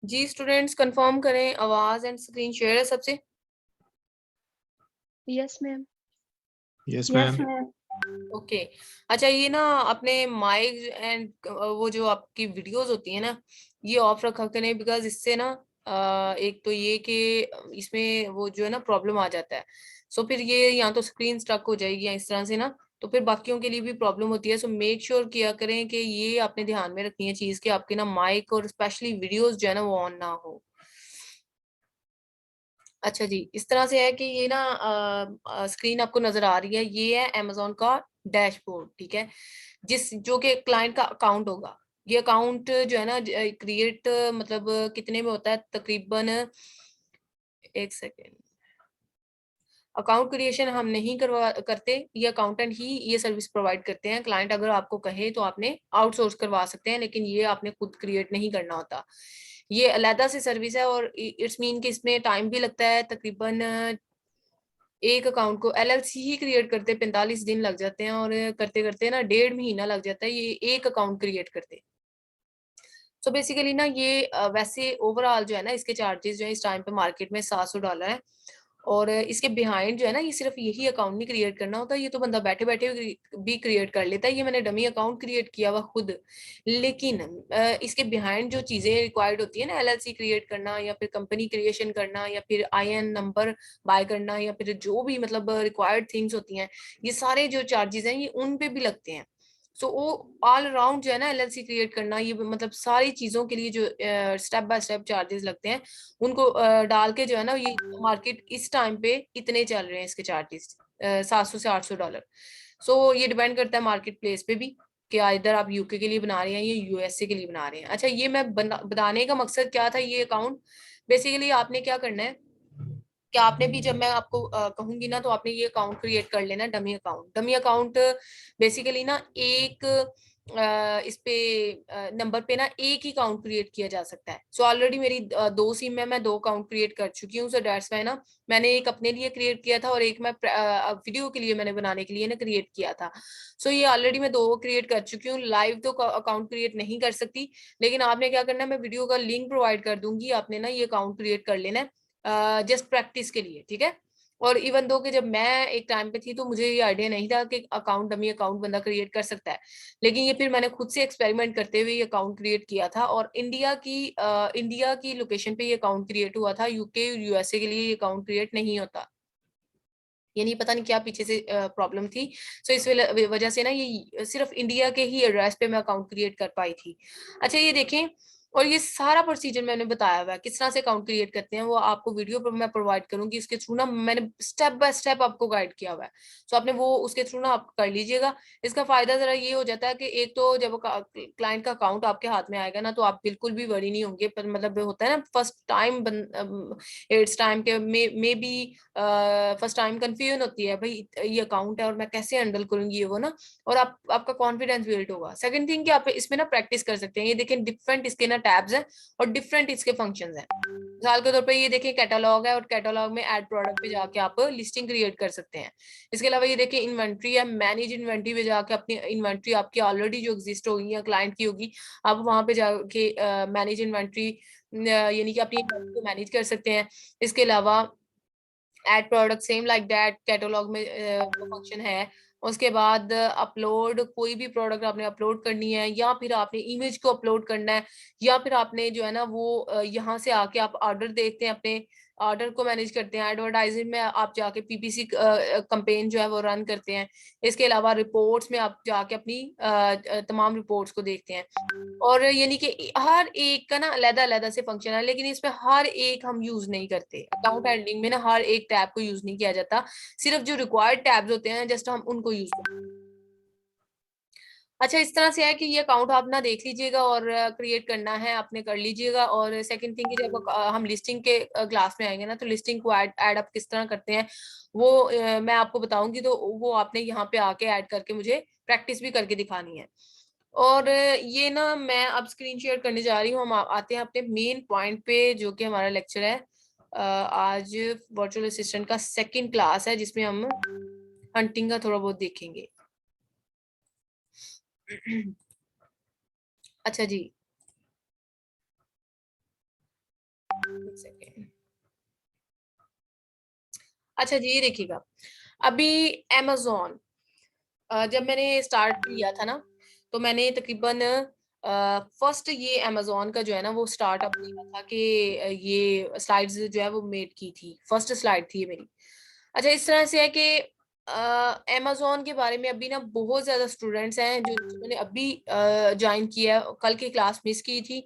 जी students confirm करें, आवाज and screen share है सबसे। Yes ma'am. Yes yes ma'am. Ma'am. Okay. अच्छा, ये ना अपने माइक एंड वो जो आपकी वीडियोस होती है ना, ये ऑफ रखा करें, बिकॉज इससे ना एक तो ये कि इसमें वो जो है ना प्रॉब्लम आ जाता है। सो फिर ये या तो स्क्रीन स्टक हो जाएगी या इस तरह से ना, तो फिर बाकियों के लिए भी प्रॉब्लम होती है। सो मेक श्योर किया करें कि ये आपने ध्यान में रखनी है चीज कि आपके ना माइक और स्पेशली वीडियोस जो है ना वो ऑन ना हो। अच्छा जी, इस तरह से है कि ये ना स्क्रीन आपको नजर आ रही है, ये है अमेजोन का डैशबोर्ड, ठीक है, जिस जो कि क्लाइंट का अकाउंट होगा। ये अकाउंट जो है ना क्रिएट मतलब कितने में होता है तकरीबन, एक सेकेंड, अकाउंट क्रिएशन हम नहीं करते, ये अकाउंटेंट ही ये सर्विस प्रोवाइड करते हैं। क्लाइंट अगर आपको कहे तो आपने आउटसोर्स करवा सकते हैं, लेकिन ये आपने खुद क्रिएट नहीं करना होता। ये अलहदा से सर्विस है और इट्स मीन कि इसमें टाइम भी लगता है। तकरीबन एक अकाउंट को एलएलसी ही क्रिएट करते 45 दिन लग जाते हैं, और करते करते ना 1.5 महीना लग जाता है ये एक अकाउंट क्रिएट करते। सो बेसिकली ना ये वैसे ओवरऑल जो है ना इसके चार्जेस जो है इस टाइम पे मार्केट में $700 है। और इसके बिहाइंड जो है ना, ये सिर्फ यही अकाउंट नहीं क्रिएट करना होता, ये तो बंदा बैठे बैठे भी क्रिएट कर लेता है। ये मैंने डमी अकाउंट क्रिएट किया हुआ खुद, लेकिन इसके बिहाइंड जो चीजें रिक्वायर्ड होती है ना, एलएलसी क्रिएट करना या फिर कंपनी क्रिएशन करना या फिर आईएन नंबर बाय करना या फिर जो भी मतलब रिक्वायर्ड थिंग्स होती हैं, ये सारे जो चार्जेस हैं ये उन पे भी लगते हैं। सो वो ऑल अराउंड जो है ना एलएलसी क्रिएट करना, ये मतलब सारी चीजों के लिए जो स्टेप बाय स्टेप चार्जेस लगते हैं, उनको डाल के जो है ना, ये मार्केट इस टाइम पे इतने चल रहे हैं इसके चार्जेस, $700 से $800। सो ये डिपेंड करता है मार्केट प्लेस पे भी कि इधर आप यूके के लिए बना रहे हैं या यूएसए के लिए बना रहे हैं। अच्छा, ये मैं बताने का मकसद क्या था, ये अकाउंट बेसिकली आपने क्या करना है कि आपने भी, जब मैं आपको कहूंगी ना, तो आपने ये अकाउंट क्रिएट कर लेना, dummy account. Dummy account basically ना एक इस पे नंबर पे ना एक ही अकाउंट क्रिएट किया जा सकता है। सो ऑलरेडी मेरी 2 सिम में मैं 2 अकाउंट क्रिएट कर चुकी हूँ। सो दैट्स वाई ना मैंने एक अपने लिए क्रिएट किया था और एक मैं वीडियो के लिए मैंने बनाने के लिए ना क्रिएट किया था। सो ये ऑलरेडी मैं 2 क्रिएट कर चुकी हूँ। लाइव तो अकाउंट क्रिएट नहीं कर सकती, लेकिन आपने क्या करना है, मैं वीडियो का लिंक प्रोवाइड कर दूंगी, आपने ना ये अकाउंट क्रिएट कर लेना है जस्ट प्रैक्टिस के लिए, ठीक है। और इवन दो कि जब मैं एक टाइम पे थी तो मुझे ये आइडिया नहीं था कि अकाउंट डमी अकाउंट बंदा क्रिएट कर सकता है, लेकिन ये फिर मैंने खुद से एक्सपेरिमेंट करते हुए ये अकाउंट क्रिएट किया था। और इंडिया की लोकेशन पे ये अकाउंट क्रिएट हुआ था, यूके यूएसए के लिए ये अकाउंट क्रिएट नहीं होता। ये नहीं, पता नहीं क्या पीछे से प्रॉब्लम थी। सो इस वजह से ना ये सिर्फ इंडिया के ही एड्रेस पे मैं अकाउंट क्रिएट कर पाई थी। अच्छा, ये देखें, और ये सारा प्रोसीजर मैंने बताया हुआ है किस तरह से अकाउंट क्रिएट करते हैं, वो आपको वीडियो पर मैं प्रोवाइड करूंगी। इसके थ्रू ना मैंने स्टेप बाय स्टेप आपको गाइड किया हुआ है। सो आपने वो उसके थ्रू ना आप कर लीजिएगा। इसका फायदा जरा ये हो जाता है कि एक तो जब क्लाइंट का अकाउंट आपके हाथ में आएगा ना, तो आप बिल्कुल भी वरी नहीं होंगे। पर मतलब होता है ना फर्स्ट टाइम इट्स टाइम के may be first time confusion होती है, भाई ये अकाउंट है और मैं कैसे हैंडल करूंगी ये वो ना, और आपका कॉन्फिडेंस बिल्ड होगा। सेकंड थिंग कि आप इसमें ना प्रैक्टिस कर सकते हैं। ये देखें, डिफरेंट इसके ना टैब्स हैं और डिफरेंट इसके फंक्शंस हैं। मिसाल के तौर पे ये देखें कैटलॉग है, और कैटलॉग में ऐड प्रोडक्ट पे जाके आप लिस्टिंग क्रिएट कर सकते हैं। इसके अलावा ये देखें इन्वेंट्री है, मैनेज इन्वेंट्री पे जाके अपनी इन्वेंट्री आपकी ऑलरेडी जो एग्जिस्ट होगी या क्लाइंट की होगी, आप वहां पे जाके मैनेज इन्वेंट्री यानी कि अपनी इन्वेंट्री को मैनेज कर सकते हैं। इसके अलावा add product same like that catalogue में वो फंक्शन है। उसके बाद अपलोड, कोई भी प्रोडक्ट आपने अपलोड करनी है या फिर आपने इमेज को अपलोड करना है, या फिर आपने जो है ना वो यहाँ से आके आप ऑर्डर देखते हैं, अपने ऑर्डर को मैनेज करते हैं। एडवर्टाइजिंग में आप जाके पीपीसी कंपेन जो है वो रन करते हैं। इसके अलावा रिपोर्ट्स में आप जाके अपनी तमाम रिपोर्ट्स को देखते हैं। और यानी कि हर एक का ना अलग अलग से फंक्शन है, लेकिन इसमें हर एक हम यूज नहीं करते। अकाउंट हैंडलिंग में ना हर एक टैब को यूज नहीं किया जाता, सिर्फ जो रिक्वायर्ड टैब्स होते हैं जस्ट हम उनको यूज करते हैं। अच्छा, इस तरह से है कि ये अकाउंट आप ना देख लीजिएगा और क्रिएट करना है आपने कर लीजिएगा। और सेकंड थिंग कि जब हम लिस्टिंग के क्लास में आएंगे ना, तो लिस्टिंग को ऐड अप किस तरह करते हैं वो मैं आपको बताऊंगी। तो वो आपने यहाँ पे आके ऐड करके मुझे प्रैक्टिस भी करके दिखानी है। और ये ना मैं अब स्क्रीन शेयर करने जा रही हूँ। हम आते हैं अपने मेन पॉइंट पे, जो कि हमारा लेक्चर है आज वर्चुअल असिस्टेंट का सेकंड क्लास है, जिसमें हम हंटिंग का थोड़ा बहुत देखेंगे। अच्छा जी, एक सेकेंड। अच्छा जी, ये देखिएगा, अभी Amazon जब मैंने स्टार्ट किया था ना, तो मैंने तकरीबन फर्स्ट ये Amazon का जो है ना वो स्टार्टअप किया था कि ये स्लाइड्स जो है वो मेड की थी, फर्स्ट स्लाइड थी ये मेरी। अच्छा, इस तरह से है कि Amazon के बारे में अभी ना बहुत ज्यादा स्टूडेंट्स हैं जो जिन्होंने अभी ज्वाइन किया है, कल की क्लास मिस की थी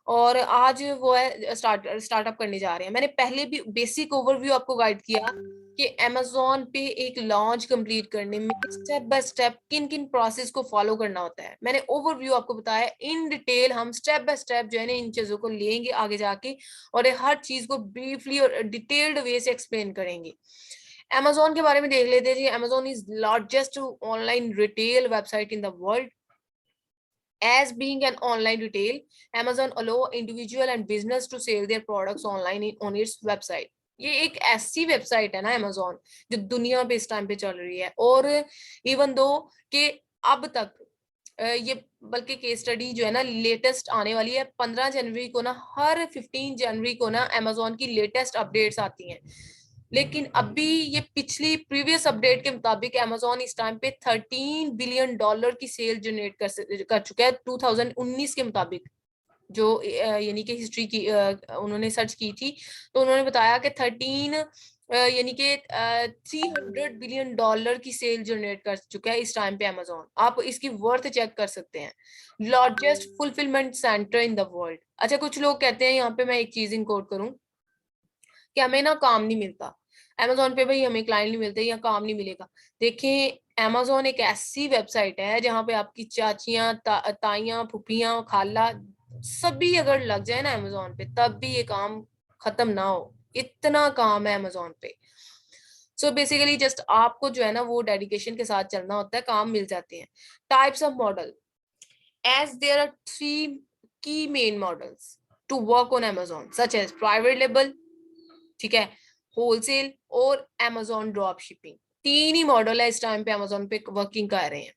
और आज वो है स्टार्टअप करने जा रहे हैं। मैंने पहले भी बेसिक ओवरव्यू आपको गाइड किया कि Amazon पे एक लॉन्च कंप्लीट करने में स्टेप बाय स्टेप किन किन प्रोसेस को फॉलो करना होता है। मैंने ओवरव्यू आपको बताया इन डिटेल, हम स्टेप बाय स्टेप जो है ना इन चीजों को लेंगे आगे जाके और हर चीज को ब्रीफली और डिटेल्ड वे से एक्सप्लेन करेंगे। Amazon के बारे में देख लेते हैं जी। Amazon is largest online retail website in the world. As being an online retail, Amazon allow individual and business to sell their products online on its website. ये एक ऐसी वेबसाइट है ना Amazon जो दुनिया पे इस टाइम पे चल रही है और इवन दो कि अब तक ये बल्कि केस स्टडी जो है ना लेटेस्ट आने वाली है 15 जनवरी को ना, हर 15 जनवरी को ना Amazon की लेटेस्ट अपडेट्स आती हैं। लेकिन अभी ये पिछली प्रीवियस अपडेट के मुताबिक Amazon इस टाइम पे 13 बिलियन डॉलर की सेल जनरेट कर चुका है 2019 के मुताबिक। जो यानी कि हिस्ट्री की उन्होंने सर्च की थी तो उन्होंने बताया कि 13 यानी कि 300 बिलियन डॉलर की सेल जनरेट कर चुका है इस टाइम पे Amazon। आप इसकी वर्थ चेक कर सकते हैं, largest fulfilment centre in the world. अच्छा, कुछ लोग कहते हैं, यहाँ पे मैं एक चीज इंकोट करूं कि हमें ना काम नहीं मिलता Amazon पे, भाई हमें क्लाइंट नहीं मिलते या काम नहीं मिलेगा। देखें, Amazon एक ऐसी वेबसाइट है जहां पे आपकी चाचियां ताइयां फुफियां खाला सभी अगर लग जाए ना Amazon पे तब भी ये काम खत्म ना हो, इतना काम है Amazon पे। सो बेसिकली जस्ट आपको जो है ना वो डेडिकेशन के साथ चलना होता है, काम मिल जाते हैं। Types of model, as there are three key main models to work on Amazon such as private label, ठीक है, होलसेल और Amazon ड्रॉप शिपिंग। तीन ही मॉडल है इस टाइम पे Amazon पे वर्किंग कर रहे हैं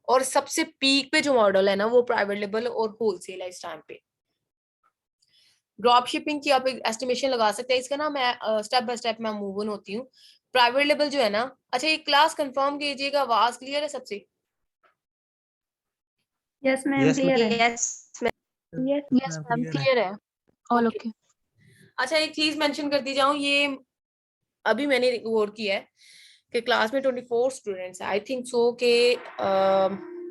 और सबसे पीक पे जो मॉडल है ना वो प्राइवेट लेबल और होलसेल है इस टाइम पे। ड्रॉप शिपिंग की आप एक एस्टिमेशन लगा सकते हैं इसका ना, मैं स्टेप बाय स्टेप मैं मूव ऑन होती हूँ। प्राइवेट लेबल जो है ना, अच्छा ये क्लास कंफर्म कीजिएगा, आवाज क्लियर है सबसे? यस मैम, क्लियर है। यस मैम क्लियर है, ऑल ओके। अच्छा, एक चीज मेंशन कर दी जाऊं, ये अभी मैंने गौर किया है कि क्लास में 24 स्टूडेंट्स है, आई थिंक सो के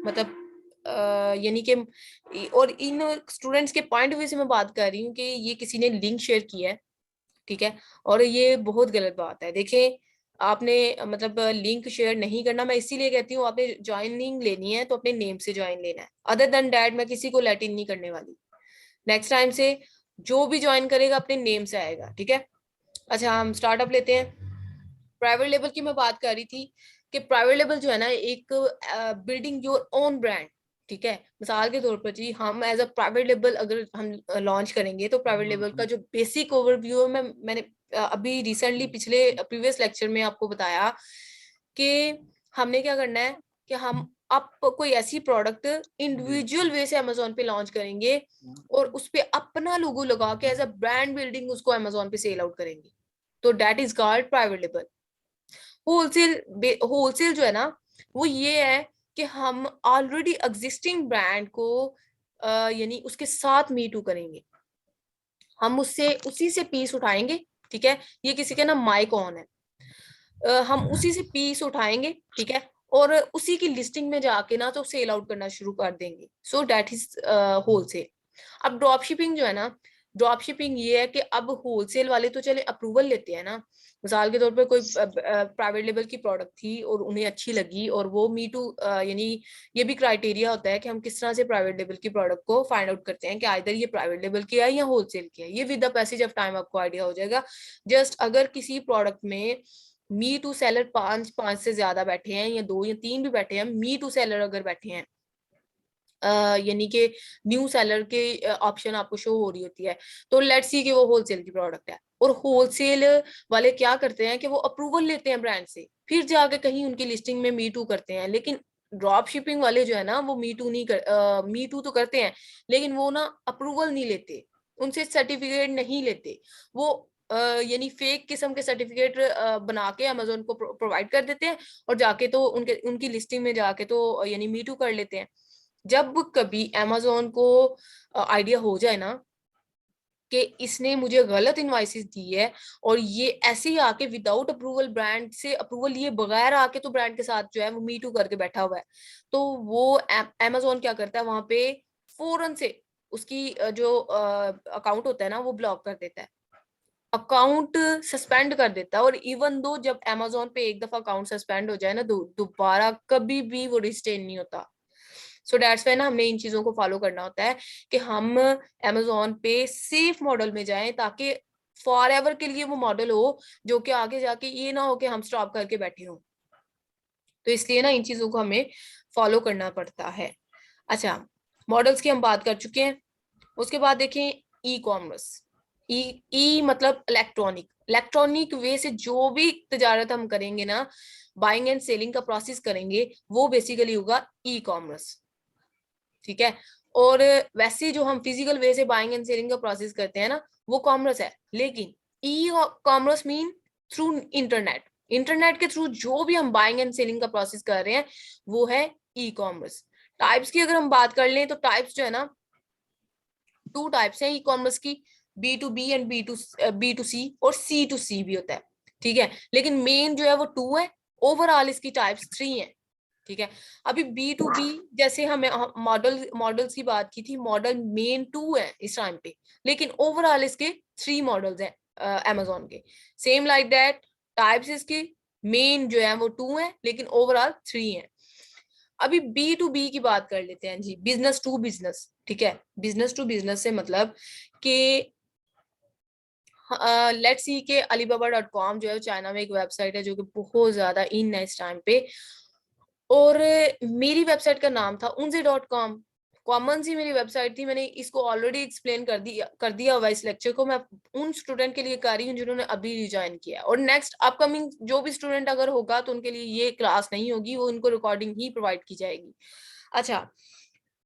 मतलब यानी कि और इन स्टूडेंट्स के पॉइंट ऑफ व्यू से मैं बात कर रही हूँ कि ये किसी ने लिंक शेयर किया है, ठीक है, और ये बहुत गलत बात है। देखें, आपने मतलब लिंक शेयर नहीं करना, मैं इसीलिए कहती हूँ आपने ज्वाइनिंग लेनी है तो अपने नेम से ज्वाइन लेना है, अदर देन डैट मैं किसी को लेट इन नहीं करने वाली। नेक्स्ट टाइम से जो भी ज्वाइन करेगा अपने नेम से आएगा, ठीक है। अच्छा, हम स्टार्टअप लेते हैं। प्राइवेट लेबल की मैं बात कर रही थी कि प्राइवेट लेबल जो है ना एक बिल्डिंग योर ओन ब्रांड, ठीक है। मिसाल के तौर पर जी, हम एज अ प्राइवेट लेबल अगर हम लॉन्च करेंगे तो प्राइवेट लेबल का जो बेसिक ओवरव्यू है मैंने अभी रिसेंटली पिछले प्रीवियस लेक्चर में आपको बताया कि हमने क्या करना है कि हम अब कोई ऐसी प्रोडक्ट इंडिविजुअल वे से Amazon पे लॉन्च करेंगे और उस पे अपना लोगो लगा के एज अ ब्रांड बिल्डिंग उसको Amazon पे सेल आउट करेंगे, तो that is called private label. Wholesale जो है ना वो ये है कि हम ऑलरेडी एग्जिस्टिंग ब्रांड को यानी उसके साथ मी टू करेंगे, हम उससे उसी से पीस उठाएंगे, ठीक है। ये किसी का ना माइक ऑन है, हम उसी से पीस उठाएंगे, ठीक है, और उसी की लिस्टिंग में जाके ना तो सेल आउट करना शुरू कर देंगे। सो दैट इज होलसेल। अब ड्रॉप शिपिंग जो है ना, ड्रॉप शिपिंग ये है कि अब होलसेल वाले तो चले अप्रूवल लेते हैं ना, मिसाल के तौर पे कोई प्राइवेट लेवल की प्रोडक्ट थी और उन्हें अच्छी लगी और वो मी टू यानी ये भी क्राइटेरिया होता है कि हम किस तरह से प्राइवेट लेवल की प्रोडक्ट को फाइंड आउट करते हैं कि आइदर ये प्राइवेट लेवल की है या होलसेल की है। ये with the passage of time आपको आइडिया हो जाएगा। जस्ट अगर किसी प्रोडक्ट में मी टू सेलर पांच से ज्यादा बैठे हैं या दो या तीन भी बैठे हैं, मी टू सेलर अगर बैठे हैं यानी कि न्यू सेलर के ऑप्शन आपको शो हो रही होती है, तो लेट्स सी कि वो होलसेल की प्रोडक्ट है और होलसेल वाले क्या करते हैं कि वो अप्रूवल लेते हैं ब्रांड से, फिर जाके कहीं उनकी लिस्टिंग में मी टू करते हैं। लेकिन ड्रॉप शिपिंग वाले जो है ना वो मी टू नहीं कर मी टू तो करते हैं लेकिन वो ना अप्रूवल नहीं लेते, उनसे सर्टिफिकेट नहीं लेते, वो यानी फेक किस्म के सर्टिफिकेट बना के अमेजोन को प्रोवाइड कर देते हैं और जाके तो उनकी लिस्टिंग में जाके तो यानी मीटू कर लेते हैं। जब कभी अमेजोन को आइडिया हो जाए ना कि इसने मुझे गलत इनवाइसेस दी है और ये ऐसे ही आके विदाउट अप्रूवल, ब्रांड से अप्रूवल लिए बगैर आके तो ब्रांड के साथ जो है वो मीटू करके बैठा हुआ है, तो वो अमेजोन क्या करता है वहां पे फौरन से उसकी जो अकाउंट होता है ना वो ब्लॉक कर देता है, अकाउंट सस्पेंड कर देता है। और इवन दो जब अमेजोन पे एक दफा अकाउंट सस्पेंड हो जाए ना, दोबारा कभी भी वो रिस्टेन नहीं होता। सो दैट्स वाई ना हमें इन चीजों को फॉलो करना होता है कि हम अमेजोन पे सेफ मॉडल में जाएं, ताकि फॉर एवर के लिए वो मॉडल हो जो कि आगे जाके ये ना हो कि हम स्टॉप करके बैठे हों। तो इसलिए ना इन चीजों को हमें फॉलो करना पड़ता है। अच्छा, मॉडल्स की हम बात कर चुके हैं। उसके बाद देखें ई कॉमर्स। ई मतलब इलेक्ट्रॉनिक, इलेक्ट्रॉनिक वे से जो भी तजारत हम करेंगे ना, बाइंग एंड सेलिंग का प्रोसेस करेंगे, वो बेसिकली होगा ई कॉमर्स। ठीक है। और वैसे जो हम फिजिकल वे से बाइंग एंड सेलिंग का प्रोसेस करते हैं ना, वो कॉमर्स है। लेकिन e commerce mean through internet, internet के थ्रू जो भी हम बाइंग एंड सेलिंग का प्रोसेस कर रहे हैं वो है ई कॉमर्स। टाइप्स की अगर हम बात कर लें तो टाइप्स जो है ना, 2 टाइप्स हैं ई कॉमर्स की, B2B एंड B2C, और C2C भी होता है। ठीक है, लेकिन मेन जो है वो 2 है, ओवरऑल इसकी टाइप्स 3 है। ठीक है, अभी B2B जैसे हमें मॉडल्स की बात की थी, मॉडल मेन 2 है इस टाइम पे, लेकिन ओवरऑल इसके 3 मॉडल्स हैं अमेजोन के। सेम लाइक दैट टाइप्स इसके मेन जो है वो 2 है, लेकिन ओवरऑल 3 है। अभी B2B की बात कर लेते हैं जी, बिजनेस टू बिजनेस। ठीक है, बिजनेस टू बिजनेस से मतलब कि लेट्स सी के alibaba.com जो है चाइना में एक वेबसाइट है जो कि बहुत ज्यादा इन है इस टाइम पे, और मेरी वेबसाइट का नाम था unze.com। कॉमन सी मेरी वेबसाइट थी, मैंने इसको ऑलरेडी एक्सप्लेन कर दिया हुआ इस लेक्चर को। मैं उन स्टूडेंट के लिए कर रही हूँ जिन्होंने अभी रिज्वाइन किया, और नेक्स्ट अपकमिंग जो भी स्टूडेंट अगर होगा तो उनके लिए ये क्लास नहीं होगी, वो उनको रिकॉर्डिंग ही प्रोवाइड की जाएगी। अच्छा,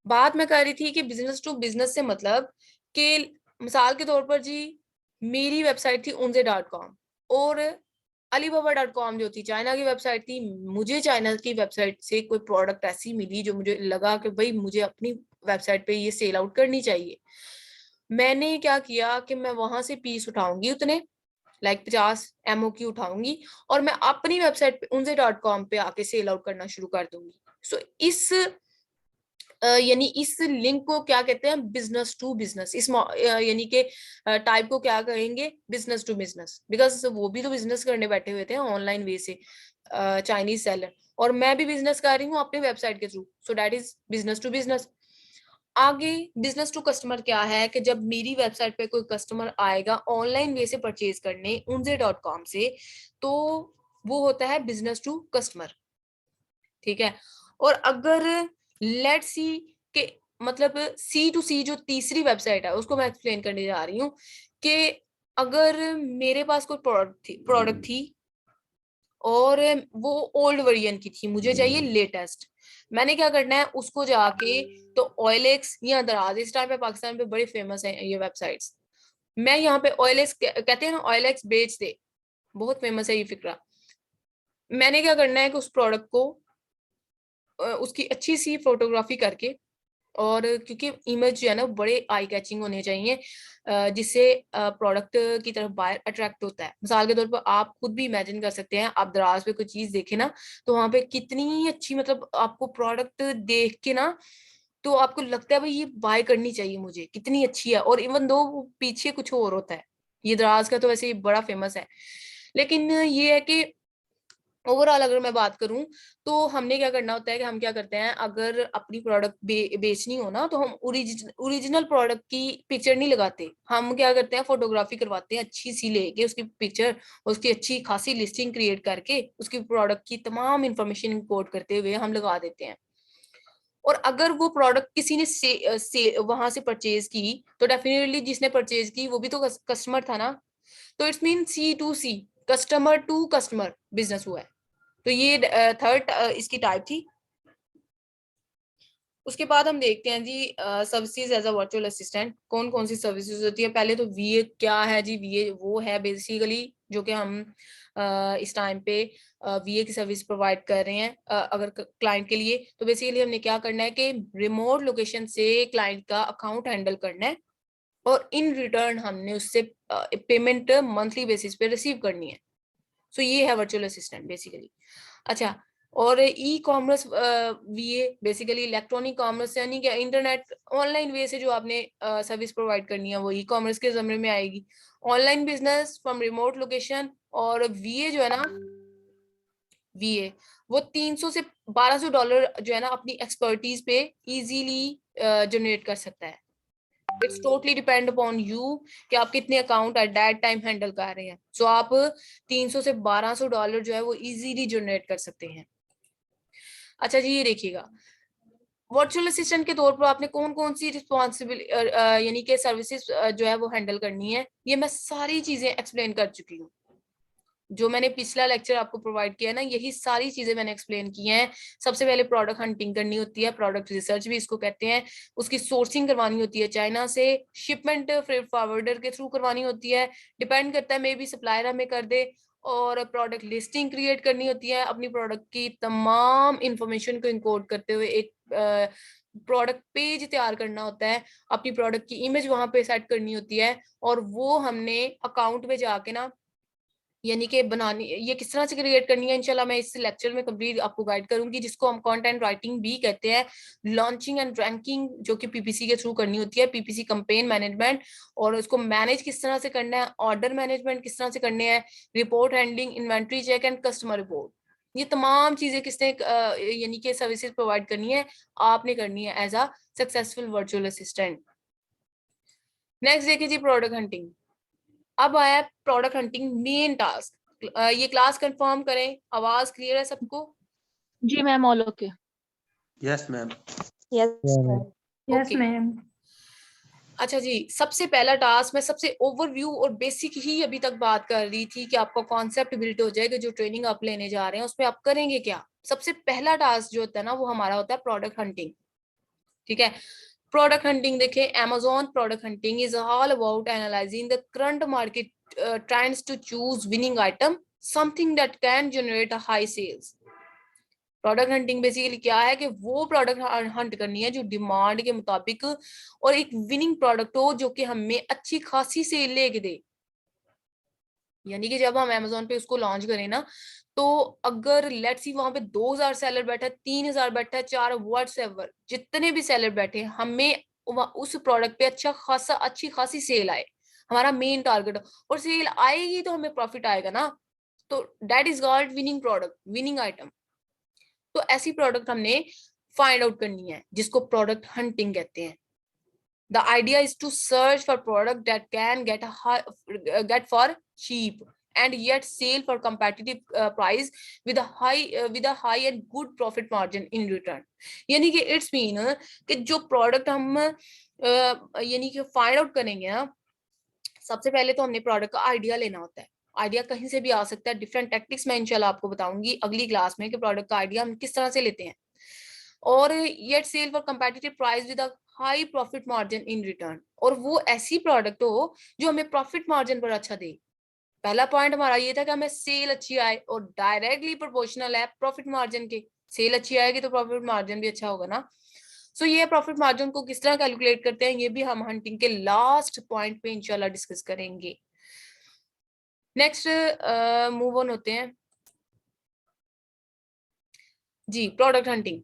बात मैं कर रही थी कि बिजनेस टू बिजनेस से मतलब कि मिसाल के तौर पर जी, मेरी वेबसाइट थी unze.com और alibaba.com जो थी चाइना की वेबसाइट थी। मुझे चाइना की वेबसाइट से कोई प्रोडक्ट ऐसी मिली जो मुझे लगा कि भाई मुझे अपनी वेबसाइट पे ये सेल आउट करनी चाहिए। मैंने क्या किया कि मैं वहां से पीस उठाऊंगी, उतने लाइक 50 एमओ की उठाऊंगी, और मैं अपनी वेबसाइट पे unze.com पे आके सेल आउट करना शुरू कर दूंगी। सो इस यानी इस लिंक को क्या कहते हैं, बिजनेस टू बिजनेस। इस यानी के टाइप को क्या कहेंगे, बिजनेस टू बिजनेस, बिकॉज वो भी तो बिजनेस करने बैठे हुए थे ऑनलाइन वे से, चाइनीज सेलर, और मैं भी बिजनेस कर रही हूँ अपनी वेबसाइट के through. So that is business to business. आगे बिजनेस टू कस्टमर क्या है कि जब मेरी वेबसाइट पे कोई कस्टमर आएगा ऑनलाइन वे से परचेज करने unze.com से, तो वो होता है बिजनेस टू कस्टमर। ठीक है, और अगर लेट सी के मतलब C2C जो तीसरी वेबसाइट है उसको मैं एक्सप्लेन करने जा रही हूँ कि अगर मेरे पास कोई प्रोडक्ट थी और वो ओल्ड वर्जन की थी, मुझे चाहिए लेटेस्ट। मैंने क्या करना है, उसको जाके तो OLX या दराज, इस टाइम पे पाकिस्तान पे बड़े फेमस है ये वेबसाइट्स। मैं यहाँ पे OLX कहते हैं ना, OLX बेच दे, बहुत फेमस है ये फिक्रा। मैंने क्या करना है कि उस प्रोडक्ट को उसकी अच्छी सी फोटोग्राफी करके, और क्योंकि इमेज जो है ना बड़े आई कैचिंग होने चाहिए, जिससे प्रोडक्ट की तरफ बायर अट्रैक्ट होता है। मिसाल के तौर पर आप खुद भी इमेजिन कर सकते हैं, आप दराज पे कोई चीज देखे ना, तो वहां पे कितनी अच्छी मतलब आपको प्रोडक्ट देख के ना तो आपको लगता है भाई ये बाय करनी चाहिए मुझे, कितनी अच्छी है, और इवन दो वो पीछे कुछ और होता है। ये दराज का तो वैसे बड़ा फेमस है, लेकिन ये है कि ओवरऑल अगर मैं बात करूं तो हमने क्या करना होता है कि हम क्या करते हैं, अगर अपनी प्रोडक्ट बेचनी हो ना, तो हम ओरिजिनल प्रोडक्ट की पिक्चर नहीं लगाते। हम क्या करते हैं, फोटोग्राफी करवाते हैं अच्छी सी लेके उसकी पिक्चर, उसकी अच्छी खासी लिस्टिंग क्रिएट करके उसकी प्रोडक्ट की तमाम इंफॉर्मेशन इंपोर्ट करते हुए हम लगा देते हैं। और अगर वो प्रोडक्ट किसी ने वहां से परचेज की, तो डेफिनेटली जिसने परचेज की वो भी तो कस्टमर था ना। तो it's mean C2C, customer to customer business हुआ है। तो ये थर्ड इसकी टाइप थी। उसके बाद हम देखते हैं जी services as a virtual assistant, कौन कौन सी सर्विसेज होती है। पहले तो वीए क्या है जी, वीए वो है बेसिकली जो कि हम इस टाइम पे वीए की सर्विस प्रोवाइड कर रहे हैं अगर क्लाइंट के लिए। तो बेसिकली हमने क्या करना है कि रिमोट लोकेशन से क्लाइंट का अकाउंट हैंडल करना है और इन रिटर्न हमने उससे पेमेंट मंथली बेसिस पे रिसीव करनी है। सो ये है वर्चुअल असिस्टेंट बेसिकली। अच्छा, और e commerce वीए basically electronic commerce यानी कि इंटरनेट ऑनलाइन वे से जो आपने सर्विस प्रोवाइड करनी है वो ई कॉमर्स के ज़मरे में आएगी। Online business from remote location. और वीए जो है ना, वीए वो 300 से $1200 जो है ना अपनी एक्सपर्टीज पे इजीली जनरेट कर सकता है। It's totally depend upon you कि आप कितने account at that time handle कर रहे हैं। सो आप 300 से $1200 जो है वो इजीली जनरेट कर सकते हैं। अच्छा जी, ये देखिएगा वर्चुअल असिस्टेंट के तौर पर आपने कौन कौन सी रिस्पॉन्सिबिल यानी कि सर्विसेज जो है वो हैंडल करनी है, ये मैं सारी चीजें एक्सप्लेन कर चुकी हूँ। जो मैंने पिछला लेक्चर आपको प्रोवाइड किया है ना, यही सारी चीजें मैंने एक्सप्लेन की हैं। सबसे पहले प्रोडक्ट हंटिंग करनी होती है, प्रोडक्ट रिसर्च भी इसको कहते हैं। उसकी सोर्सिंग करवानी होती है चाइना से, शिपमेंट फ्रेट फॉरवर्डर के थ्रू करवानी होती है, डिपेंड करता है मे बी सप्लायर हमें कर दे। और प्रोडक्ट लिस्टिंग क्रिएट करनी होती है, अपनी प्रोडक्ट की तमाम इंफॉर्मेशन को इनकोड करते हुए एक प्रोडक्ट पेज तैयार करना होता है, अपनी प्रोडक्ट की इमेज वहां पे सेट करनी होती है। और वो हमने अकाउंट में जाके ना यानी कि बनानी, ये किस तरह से क्रिएट करनी है इंशाल्लाह मैं इस लेक्चर में कंप्लीट आपको गाइड करूंगी, जिसको हम कंटेंट राइटिंग भी कहते हैं। लॉन्चिंग एंड रैंकिंग जो कि पीपीसी के थ्रू करनी होती है, पीपीसी कैंपेन मैनेजमेंट, और उसको मैनेज किस तरह से करना है, ऑर्डर मैनेजमेंट किस तरह से करने हैं, report handling, inventory check and customer report. ये तमाम चीजें किसने यानी कि सर्विसेज प्रोवाइड करनी है, आपने करनी है as a successful virtual assistant. Next देखिए जी, प्रोडक्ट हंटिंग। अब आया प्रोडक्ट हंटिंग मेन टास्क। ये क्लास कंफर्म करें, आवाज क्लियर है सबको? जी ma'am, all okay. Yes ma'am. Yes ma'am. Yes okay. Ma'am. अच्छा जी, सबसे पहला टास्क, मैं सबसे ओवरव्यू और बेसिक ही अभी तक बात कर रही थी कि आपका कॉन्सेप्ट बिल्ड हो जाएगा। जो ट्रेनिंग आप लेने जा रहे हैं उसमें आप करेंगे क्या। सबसे पहला टास्क जो होता है ना वो हमारा होता है प्रोडक्ट हंटिंग। ठीक है, प्रोडक्ट हंटिंग देखें, Amazon product hunting is all about analysing the current market trends to choose winning item, something that can generate a high sales. Product hunting basically क्या है कि वो प्रोडक्ट हंट करनी है जो डिमांड के मुताबिक और एक विनिंग प्रोडक्ट हो जो कि हमें अच्छी खासी सेल लेके दे। यानी कि जब हम Amazon पे उसको लॉन्च करें ना, तो अगर लेट्स सी वहां पे 2000 सेलर बैठा है, 3000 बैठा है, 4 व्हाट्सएवर जितने भी सेलर बैठे हैं, हमें उस प्रोडक्ट पे अच्छी खासी सेल आए, हमारा मेन टारगेट। और सेल आएगी तो हमें प्रॉफिट आएगा ना, तो that is called winning product, winning item. तो ऐसी प्रोडक्ट हमने फाइंड आउट करनी है जिसको प्रोडक्ट हंटिंग कहते हैं। The idea is to search for product that can get for cheap and yet sell for competitive price with a high and good profit margin in return. यानी कि it's mean कि जो product हम यानी कि find out करेंगे ना, सबसे पहले तो हमने प्रोडक्ट का आइडिया लेना होता है। आइडिया कहीं से भी आ सकता है, डिफरेंट टैक्टिक्स मैं इंशाल्लाह आपको बताऊंगी अगली क्लास में कि प्रोडक्ट का आइडिया हम किस तरह से लेते हैं। और yet sell for competitive price with a high profit margin in return, और वो ऐसी प्रोडक्ट हो जो हमें प्रॉफिट मार्जिन पर अच्छा दे। पहला पॉइंट हमारा ये था कि हमें सेल अच्छी आए, और डायरेक्टली प्रोपोर्शनल है प्रॉफिट मार्जिन के। सेल अच्छी आएगी तो प्रॉफिट मार्जिन भी अच्छा होगा ना। सो ये प्रॉफिट मार्जिन को किस तरह कैलकुलेट करते हैं, ये भी हम हंटिंग के लास्ट पॉइंट पे इंशाल्लाह डिस्कस करेंगे। नेक्स्ट मूव ऑन होते हैं जी, product hunting.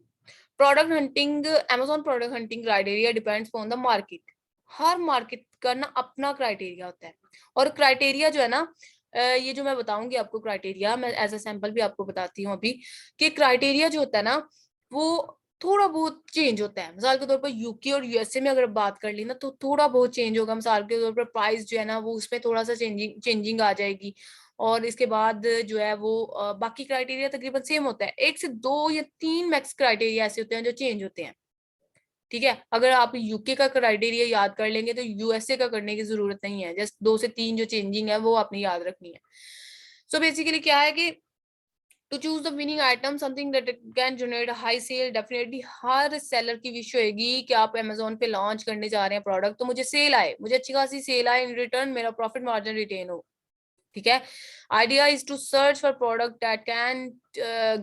Product hunting, Amazon product hunting criteria depends on the market. हर मार्केट का ना अपना क्राइटेरिया होता है, और क्राइटेरिया जो है ना, ये जो मैं बताऊंगी आपको क्राइटेरिया, मैं एज अ सैंपल भी आपको बताती हूँ अभी कि क्राइटेरिया जो होता है ना वो थोड़ा बहुत चेंज होता है। मिसाल के तौर पर यूके और यूएसए में अगर बात कर ली ना तो थोड़ा बहुत चेंज होगा। मिसाल के तौर पर प्राइस जो है ना वो उसमें थोड़ा सा चेंजिंग आ जाएगी, और इसके बाद जो है वो बाकी क्राइटेरिया तकरीबन सेम होता है। 1 से 2 या 3 मैक्स क्राइटेरिया ऐसे होते हैं जो चेंज होते हैं। ठीक है, अगर आप यूके का क्राइटेरिया याद कर लेंगे तो यूएसए का करने की जरूरत नहीं है। जस्ट 2 से 3 जो चेंजिंग है वो आपने याद रखनी है। सो बेसिकली क्या है कि तो choose the winning item, something that can generate high sale. Definitely हर सेलर की विश होगी कि आप अमेजोन पे लॉन्च करने जा रहे हैं प्रोडक्ट, तो मुझे सेल आए, मुझे अच्छी खासी सेल आए, इन रिटर्न मेरा प्रॉफिट मार्जिन रिटेन हो। ठीक है, idea is to search for product that can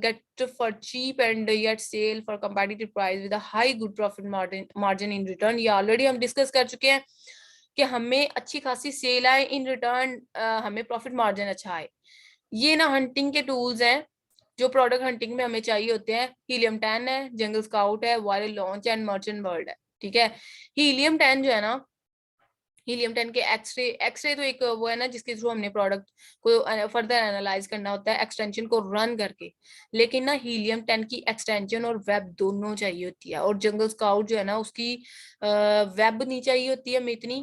get for cheap and yet sell for competitive price with a high good profit margin in return. ये already हम discuss कर चुके हैं कि हमें अच्छी खासी सेल आए, इन रिटर्न हमें प्रॉफिट मार्जिन अच्छा आए। ये ना हंटिंग के टूल्स हैं जो प्रोडक्ट हंटिंग में हमें चाहिए होते हैं। हीलियम 10 है, जंगल स्काउट है, viral launch and merchant world है। ठीक है, हीलियम 10 जो है ना, हीलियम 10 के एक्सरे, एक्सरे तो एक वो है ना जिसके थ्रू हमने प्रोडक्ट को फर्दर एनालाइज करना होता है एक्सटेंशन को रन करके। लेकिन ना हीलियम 10 की एक्सटेंशन और वेब दोनों चाहिए होती है, और जंगल स्काउट जो है ना उसकी वेब नहीं चाहिए होती है हमें इतनी,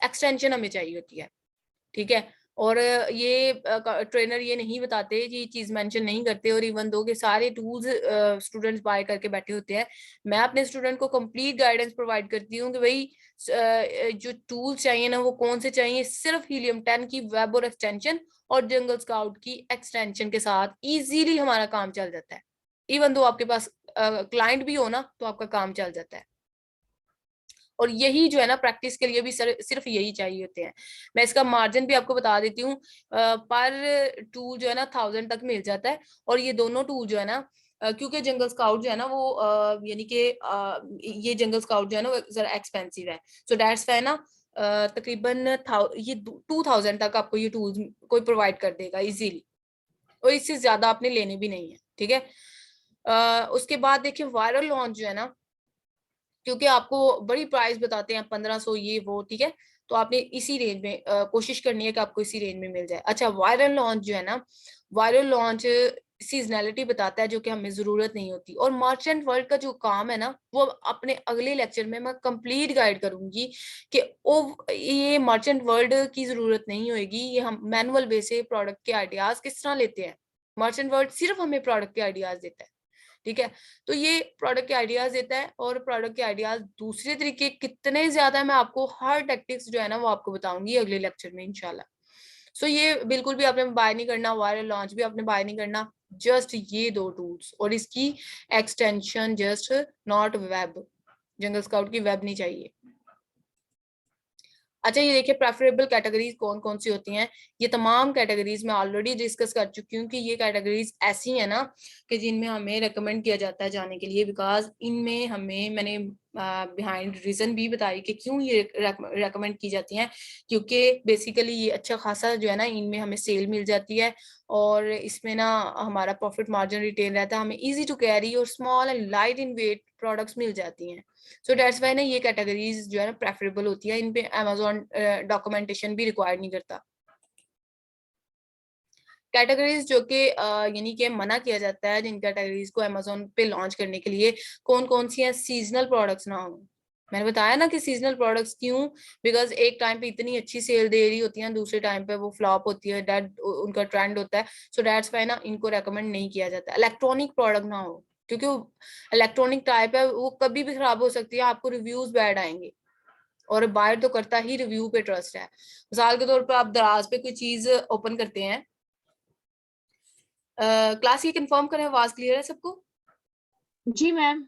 एक्सटेंशन हमें चाहिए होती है। ठीक है, और ये ट्रेनर ये नहीं बताते, ये चीज मेंशन नहीं करते, और इवन दो के सारे टूल्स स्टूडेंट्स बाय करके बैठे होते हैं। मैं अपने स्टूडेंट को कंप्लीट गाइडेंस प्रोवाइड करती हूँ कि भाई जो टूल्स चाहिए ना वो कौन से चाहिए, सिर्फ हीलियम 10 की वेब और एक्सटेंशन और जंगल स्काउट की एक्सटेंशन के साथ इजीली हमारा काम चल जाता है। इवन दो आपके पास क्लाइंट भी हो ना तो आपका काम चल जाता है। और यही जो है ना प्रैक्टिस के लिए भी सिर्फ यही चाहिए होते हैं। मैं इसका मार्जिन भी आपको बता देती हूँ, पर टूल जो है ना 1000 तक मिल जाता है। और ये दोनों टूल जो है ना, क्योंकि जंगल स्काउट जो है ना वो यानी कि ये जंगल स्काउट जो है ना वो जरा एक्सपेंसिव है, सो दैट्स वाई ना तकरीबन ये 2000 तक आपको ये टूल्स कोई प्रोवाइड कर देगा इजीली, और इससे ज्यादा आपने लेने भी नहीं है। ठीक है, उसके बाद देखिए वायरल लॉन्च जो है ना, क्योंकि आपको बड़ी प्राइस बताते हैं 1500 ये वो, ठीक है, तो आपने इसी रेंज में कोशिश करनी है कि आपको इसी रेंज में मिल जाए। अच्छा, वायरल लॉन्च जो है ना, वायरल लॉन्च सीजनैलिटी बताता है जो कि हमें जरूरत नहीं होती। और मर्चेंट वर्ल्ड का जो काम है ना वो अपने अगले लेक्चर में मैं कंप्लीट गाइड करूंगी कि ये मर्चेंट वर्ल्ड की जरूरत नहीं होगी, ये हम मैनुअल बेस से प्रोडक्ट के आइडियाज किस तरह लेते हैं। मर्चेंट वर्ल्ड सिर्फ हमें प्रोडक्ट के आइडियाज देता है। ठीक है, तो ये प्रोडक्ट के आइडियाज देता है, और प्रोडक्ट के आइडियाज दूसरे तरीके कितने ज्यादा है मैं आपको हर टेक्टिक्स जो है ना वो आपको बताऊंगी अगले लेक्चर में इंशाल्लाह। सो ये बिल्कुल भी आपने बाय नहीं करना, वायरल लॉन्च भी आपने बाय नहीं करना, जस्ट ये दो टूल्स और इसकी extension, just not web, jungle scout की वेब नहीं चाहिए। अच्छा, ये देखिए प्रेफरेबल कैटेगरीज कौन कौन सी होती हैं। ये तमाम कैटेगरीज मैं ऑलरेडी डिस्कस कर चुकी हूँ कि ये कैटेगरीज ऐसी है ना कि जिनमें हमें रेकमेंड किया जाता है जाने के लिए, बिकॉज इनमें हमें मैंने बिहाइंड रीजन भी बताई कि क्यों ये रेकमेंड की जाती हैं। क्योंकि बेसिकली ये अच्छा खासा जो है ना इनमें हमें सेल मिल जाती है, और इसमें ना हमारा प्रॉफिट मार्जिन रिटेन रहता है, हमें इजी टू कैरी और small and light in weight products मिल जाती हैं। सो डेट्स वाई ना ये कैटेगरीज जो है ना प्रेफरेबल होती है, इन पे अमेजोन डॉक्यूमेंटेशन भी रिक्वायर्ड नहीं करता। कैटेगरीज जो कि यानी कि मना किया जाता है जिन कैटेगरीज को अमेजोन पे लॉन्च करने के लिए, कौन कौन सी हैं, सीजनल प्रोडक्ट्स ना हो। मैंने बताया ना कि सीजनल प्रोडक्ट्स क्यों, बिकॉज एक टाइम पे इतनी अच्छी सेल दे रही होती है, दूसरे टाइम पे वो फ्लॉप होती है, डेट उनका ट्रेंड होता है। सो दैट्स वाई ना इनको रेकमेंड नहीं किया जाता। इलेक्ट्रॉनिक प्रोडक्ट ना हो, क्योंकि वो इलेक्ट्रॉनिक टाइप है, वो कभी भी खराब हो सकती है, आपको रिव्यूज बैड आएंगे, और बायर तो करता ही रिव्यू पे ट्रस्ट है। मिसाल के तौर पर आप दराज पे कोई चीज ओपन करते हैं, क्लास ये कंफर्म करें, आवाज क्लियर है सबको? जी मैम।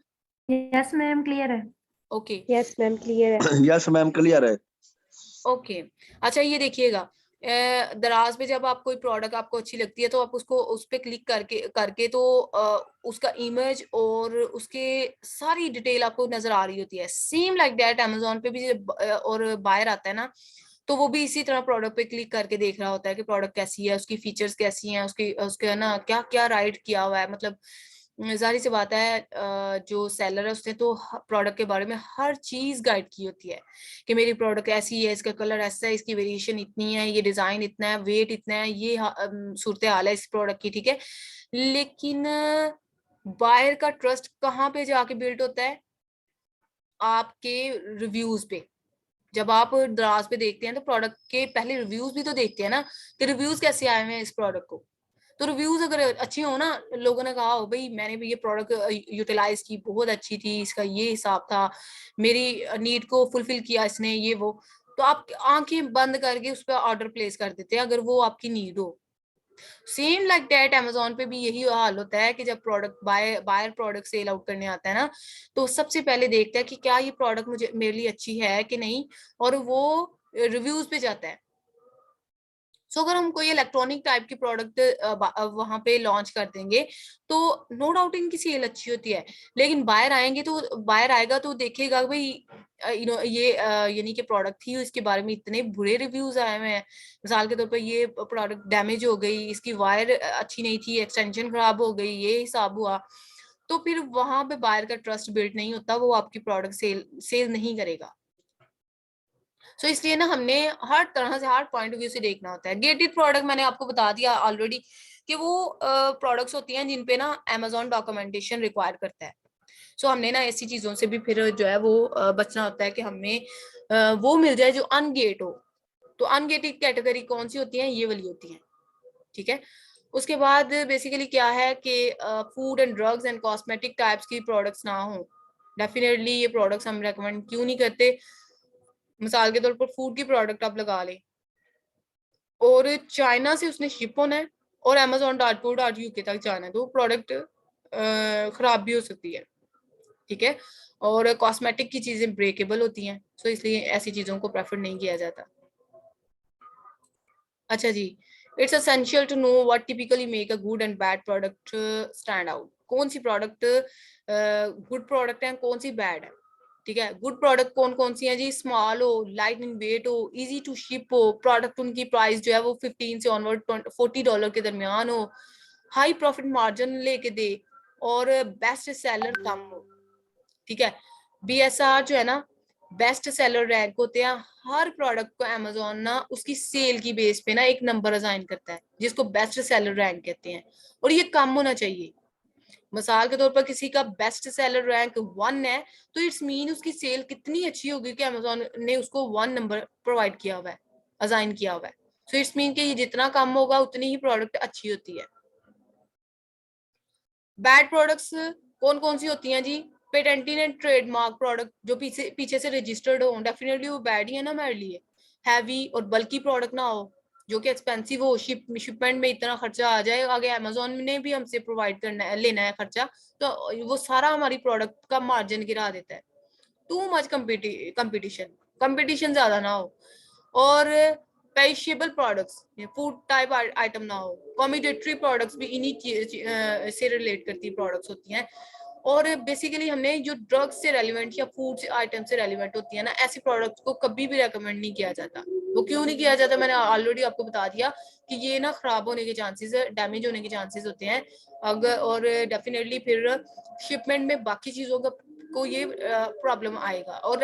यस मैम क्लियर है। ओके यस मैम क्लियर है। यस मैम क्लियर है। ओके। अच्छा, ये देखिएगा, दराज पे जब आप कोई प्रोडक्ट आपको अच्छी लगती है तो आप उसको उस पर क्लिक करके करके तो उसका इमेज और उसके सारी डिटेल आपको नजर आ रही होती है। सेम लाइक दैट अमेजोन पे भी और बायर आता है ना, तो वो भी इसी तरह प्रोडक्ट पे क्लिक करके देख रहा होता है कि प्रोडक्ट कैसी है, उसकी फीचर्स कैसी हैं, उसकी उसके ना क्या क्या राइट किया हुआ है। मतलब जाहिर सी बात है, जो सेलर है उसने तो प्रोडक्ट के बारे में हर चीज गाइड की होती है कि मेरी प्रोडक्ट ऐसी है, इसका कलर ऐसा है, इसकी वेरिएशन इतनी है, ये डिजाइन इतना है, वेट इतना है, ये सूरत हाल है इस प्रोडक्ट की। ठीक है, लेकिन बायर का ट्रस्ट कहाँ पे जाके बिल्ड होता है? आपके रिव्यूज पे। जब आप दराज पे देखते हैं तो प्रोडक्ट के पहले रिव्यूज भी तो देखते हैं ना कि रिव्यूज कैसे आए हुए हैं इस प्रोडक्ट को। तो रिव्यूज अगर अच्छे हो ना, लोगों ने कहा हो भाई मैंने भी ये प्रोडक्ट यूटिलाइज की, बहुत अच्छी थी, इसका ये हिसाब था, मेरी नीड को फुलफिल किया इसने, ये वो, तो आप आंखें बंद करके उस पर ऑर्डर प्लेस कर देते हैं अगर वो आपकी नीड हो। सेम लाइक दैट अमेजोन पे भी यही हाल होता है कि जब product buyer product sell out करने आता है ना, तो सबसे पहले देखता है कि क्या ये प्रोडक्ट मुझे मेरे लिए अच्छी है कि नहीं, और वो रिव्यूज पे जाता है। सो अगर हम कोई इलेक्ट्रॉनिक टाइप की प्रोडक्ट वहां पे लॉन्च कर देंगे, तो नो डाउट इनकी सेल अच्छी होती है, लेकिन बायर आएंगे तो बायर आएगा तो देखेगा भाई ये यानी कि प्रोडक्ट थी, इसके बारे में इतने बुरे रिव्यूज आए हुए हैं। मिसाल के तौर पर ये प्रोडक्ट डैमेज हो गई, इसकी वायर अच्छी नहीं थी, एक्सटेंशन खराब हो गई, ये हिसाब हुआ, तो फिर वहां पे बायर का ट्रस्ट बिल्ड नहीं होता, वो आपकी प्रोडक्ट सेल नहीं करेगा। सो इसलिए ना हमने हर तरह से, हर पॉइंट ऑफ व्यू से देखना होता है। गेटेड प्रोडक्ट मैंने आपको बता दिया ऑलरेडी कि वो प्रोडक्ट्स होती हैं जिन पे ना अमेजोन डॉक्यूमेंटेशन रिक्वायर करता है। सो हमने ना ऐसी चीजों से भी फिर जो है वो बचना होता है कि हमें वो मिल जाए जो अनगेट हो। तो अनगेटेड कैटेगरी कौन सी होती है, ये वाली होती है, ठीक है। उसके बाद बेसिकली क्या है कि food and drugs and cosmetic types की प्रोडक्ट्स ना हो। डेफिनेटली ये प्रोडक्ट्स हम रेकमेंड क्यों नहीं करते। मिसाल के तौर पर फूड की प्रोडक्ट आप लगा लें और चाइना से उसने शिप होना है और amazon.co.uk तक जाना है, तो प्रोडक्ट खराब भी हो सकती है, ठीक है। और कॉस्मेटिक की चीजें ब्रेकेबल होती हैं, सो इसलिए ऐसी चीजों को प्रेफर नहीं किया जाता। अच्छा जी, it's essential to know what typically make a good and bad product stand out. कौन सी प्रोडक्ट गुड प्रोडक्ट है, कौन सी बैड है, ठीक है। गुड प्रोडक्ट कौन कौन सी है जी, स्मॉल हो, लाइट इन वेट हो, इजी टू शिप हो, प्रोडक्ट उनकी प्राइस जो है वो 15 से ऑनवर्ड $40 के दरमियान हो, हाई प्रॉफिट मार्जिन लेके दे, और बेस्ट सेलर कम हो, ठीक है। BSR जो है ना, बेस्ट सेलर रैंक होते हैं। हर प्रोडक्ट को अमेजोन ना उसकी सेल की बेस पे ना एक नंबर असाइन करता है जिसको बेस्ट सेलर रैंक कहते हैं, और ये कम होना चाहिए। मिसाल के तौर पर किसी का बेस्ट सेलर रैंक 1 है, तो इट्स मीन उसकी सेल कितनी अच्छी होगी कि अमेजोन ने उसको 1 नंबर प्रोवाइड किया हुआ है, असाइन किया हुआ है। सो इट्स मीन कि ये जितना कम होगा उतनी ही प्रोडक्ट अच्छी होती है। बैड प्रोडक्ट्स कौन कौन सी होती हैं जी, पेटेंटेड एंड ट्रेडमार्क प्रोडक्ट जो पीछे पीछे से रजिस्टर्ड हो, डेफिनेटली वो बैड ही है ना हमारे लिए। हैवी और बल्की प्रोडक्ट ना हो, जो कि एक्सपेंसिव हो, शिपमेंट में इतना खर्चा आ जाए, आगे अमेजोन ने भी हमसे प्रोवाइड करना है, लेना है खर्चा, तो वो सारा हमारी प्रोडक्ट का मार्जिन गिरा देता है। टू मच कंपटीशन, कंपटीशन ज्यादा ना हो, और perishable products, food type item ना हो। कॉमोडिटी प्रोडक्ट्स भी इन्हीं से रिलेट करती प्रोडक्ट्स होती हैं। और बेसिकली हमने जो ड्रग्स से रेलिवेंट या फूड आइटम से रेलिवेंट होती है ना, ऐसी प्रोडक्ट्स को कभी भी रेकमेंड नहीं किया जाता। वो क्यों नहीं किया जाता, मैंने ऑलरेडी आपको बता दिया कि ये ना खराब होने के चांसेस, डैमेज होने के चांसेस होते हैं अगर, और डेफिनेटली फिर शिपमेंट में बाकी चीजों का को ये प्रॉब्लम आएगा। और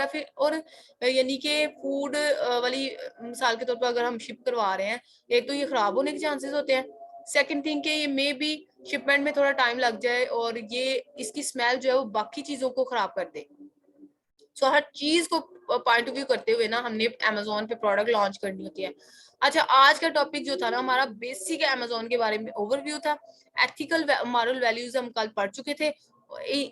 यानी कि फूड वाली मिसाल के तौर पर अगर हम शिप करवा रहे हैं, एक तो ये खराब होने के चांसेस होते हैं, सेकंड थिंग के ये मे बी शिपमेंट में थोड़ा टाइम लग जाए और ये इसकी स्मेल जो है वो बाकी चीजों को खराब कर दे। सो हर चीज को पॉइंट ऑफ व्यू करते हुए ना हमने अमेजोन पे प्रोडक्ट लॉन्च करनी होती है। अच्छा, आज का टॉपिक जो था ना हमारा बेसिक अमेजोन के बारे में ओवरव्यू था। एथिकल मॉरल वैल्यूज हम कल पढ़ चुके थे।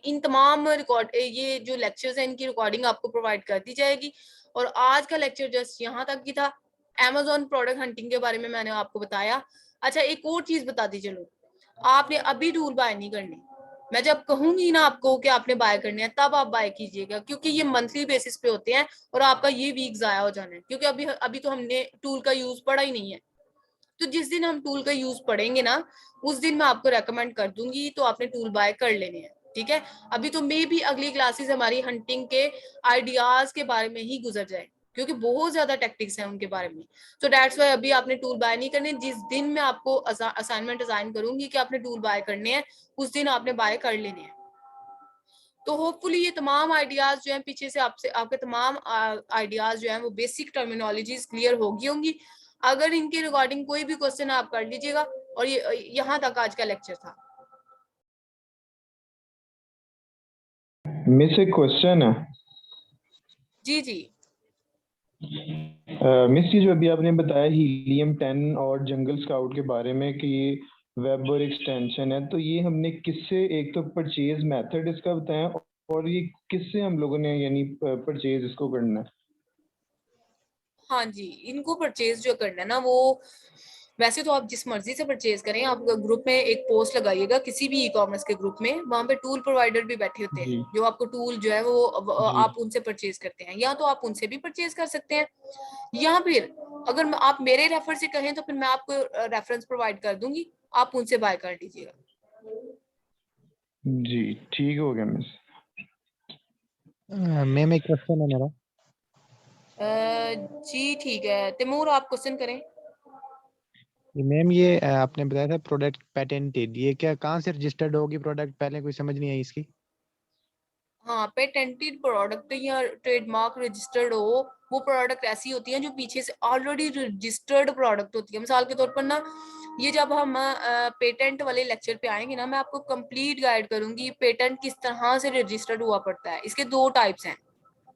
इन तमाम रिकॉर्ड, ये जो लेक्चर्स हैं इनकी रिकॉर्डिंग आपको प्रोवाइड कर दी जाएगी। और आज का लेक्चर जस्ट यहाँ तक की था। अमेजोन प्रोडक्ट हंटिंग के बारे में मैंने आपको बताया। अच्छा, एक और चीज बता दी, चलो आपने अभी टूल बाय नहीं करनी, मैं जब कहूंगी ना आपको कि आपने बाय करने हैं तब आप बाय कीजिएगा, क्योंकि ये मंथली बेसिस पे होते हैं और आपका ये वीक जाया हो जाना है, क्योंकि अभी अभी तो हमने टूल का यूज पढ़ा ही नहीं है। तो जिस दिन हम टूल का यूज पढ़ेंगे ना, उस दिन मैं आपको रेकमेंड कर दूंगी, तो आपने टूल बाय कर लेने हैं, ठीक है। अभी तो मे भी अगली क्लासेस हमारी हंटिंग के आइडियाज के बारे में ही गुजर जाए, क्योंकि बहुत ज्यादा टेक्टिक्स हैं उनके बारे में। तो दैट्स वाई अभी आपने टूल बाय नहीं करने। जिस दिन मैं आपको असाइनमेंट असाइन करूंगी कि आपने टूल बाय करने हैं, उस दिन आपने बाय कर लेने हैं। तो होपफुली ये तमाम आइडियाज जो हैं पीछे से आपसे, आपके तमाम आइडियाज जो हैं वो बेसिक टर्मिनोलॉजीज क्लियर होगी होंगी। अगर इनके रिगार्डिंग कोई भी क्वेश्चन आप कर लीजिएगा। और ये यहाँ तक आज का लेक्चर था। मिस एक क्वेश्चन है। जी जी, मिस ये जो अभी आपने बताया हीलियम 10 और जंगल स्काउट के बारे में कि ये वेब और एक्सटेंशन है, तो ये हमने किससे, एक तो परचेज मेथड इसका बताया और ये किससे हम लोगों ने यानी परचेज इसको करना है? हाँ जी, इनको परचेज जो करना है ना, वो वैसे तो आप जिस मर्जी से परचेज करें, आप ग्रुप में एक पोस्ट लगाइएगा किसी भी ई कॉमर्स के ग्रुप में, वहां पे टूल प्रोवाइडर भी बैठे होते हैं जी जो आपको टूल जो है वो जी आप उनसे परचेज करते हैं, या तो आप उनसे भी परचेज कर सकते हैं, या फिर अगर आप मेरे रेफर से कहें तो फिर मैं आपको रेफरेंस प्रोवाइड कर दूंगी, आप उनसे बाय कर लीजिएगा। जी ठीक हो गया मिस। मैम एक क्वेश्चन है मेरा। जी ठीक है, तैमूर आप क्वेश्चन करें। मैम ये आपने बताया था प्रोडक्ट पेटेंटेड, ये क्या कहाँ से रजिस्टर्ड होगी प्रोडक्ट, पहले कोई समझ नहीं आई इसकी। हाँ, पेटेंटेड प्रोडक्ट या ट्रेडमार्क रजिस्टर्ड हो, वो प्रोडक्ट ऐसी होती हैं जो पीछे से ऑलरेडी रजिस्टर्ड प्रोडक्ट होती है। मिसाल के तौर पर ना, ये जब हम पेटेंट वाले लेक्चर पे आएंगे ना, मैं आपको कंप्लीट गाइड करूंगी पेटेंट किस तरह से रजिस्टर्ड हुआ पड़ता है। इसके दो टाइप्स हैं